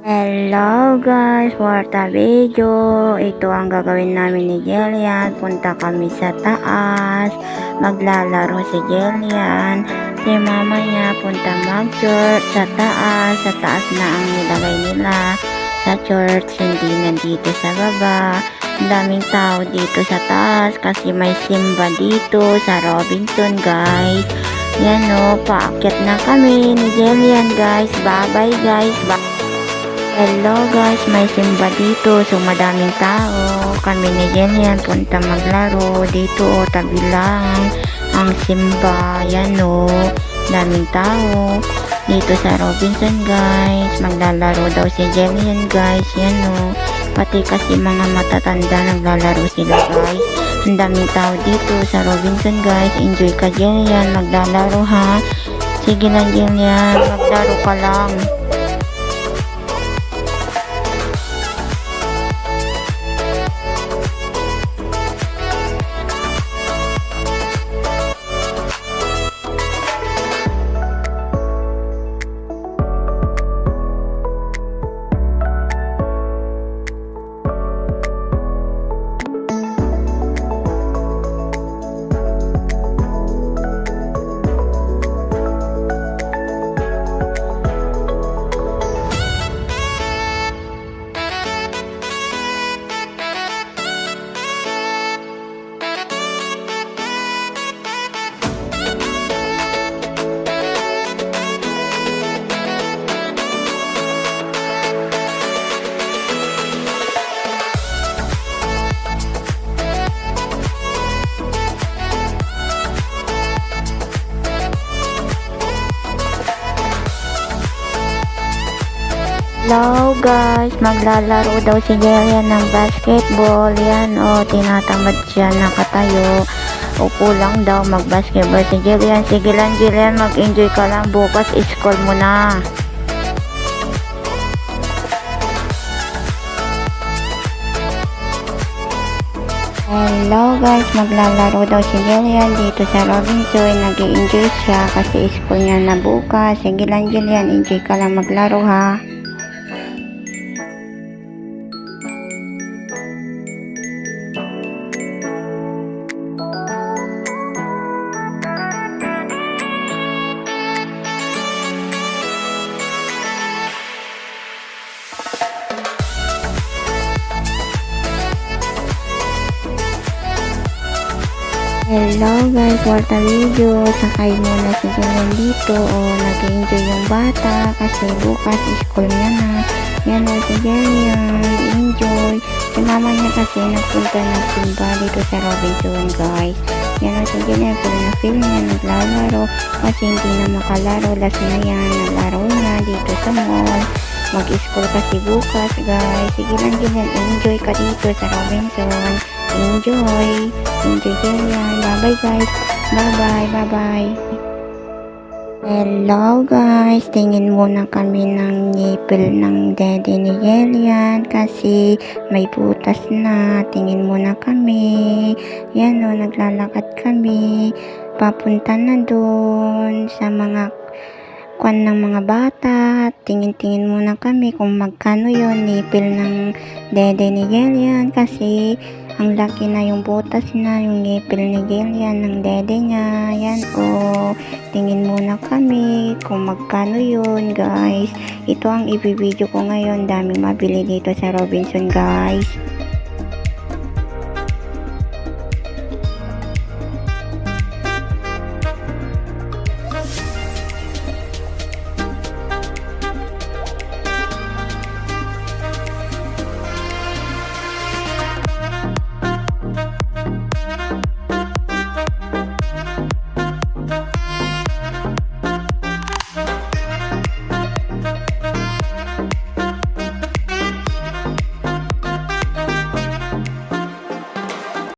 Hello guys, for the video, ito ang gagawin namin ni Jillian. Punta kami sa taas, maglalaro si Jillian. Si mama niya punta mag-church sa taas na ang nilagay nila sa church, hindi nandito sa baba. Ang daming tao dito sa taas kasi may simba dito sa Robinson guys. Yan o, paakyat na kami ni Jillian guys. Bye bye guys. Hello guys, may simba dito, so madaming tao. Kami ni Jillian punta maglaro dito o tabi lang ang simba. Yan o, daming tao dito sa Robinson guys. Maglalaro daw si Jillian guys. Yan o, pati kasi mga matatanda naglalaro sila guys. Ang daming tao dito sa Robinson guys. Enjoy ka Jillian, maglalaro ha. Sige lang Jillian, maglaro ka lang. Hello guys, maglalaro daw si Jillian ng basketball. Yan o, tinatamad siya nakatayo. Upo lang daw mag-basketball si Jillian. Sige lang Jillian, mag-enjoy ka lang. Bukas school mo na. Hello guys, maglalaro daw si Jillian dito sa Robinson. Nag-i-enjoy siya kasi school niya na bukas. Sige lang Jillian, enjoy ka lang maglaro ha. Hello guys, for the video, sakay muna si Jillian dito o nag-enjoy yung bata kasi bukas school niya na. Yan o si Jillian, enjoy. Si mama niya kasi nagpunta ng simba dito sa Robinson guys. Yan o si Jillian, pero na-feel niya naglalaro kasi hindi na makalaro. Last na yan, naglaro na dito sa mall. Mag-school kasi bukas guys. Sige lang Jillian, enjoy ka dito sa Robinson. Enjoy Jillian. Bye bye guys. Bye bye. Hello guys, tingin muna kami ng ngipil ng daddy ni Jillian kasi may butas na. Tingin muna kami. Yan o, naglalakad kami papunta na doon sa mga kwan ng mga bata. Tingin muna kami kung magkano yon nipil ng dede ni Jillian kasi ang laki na yung butas na yung ngipil ni Jillian ng dede niya. Yan o, tingin muna kami kung magkano yun guys. Ito ang ibibideo ko ngayon, daming mabili dito sa Robinson guys.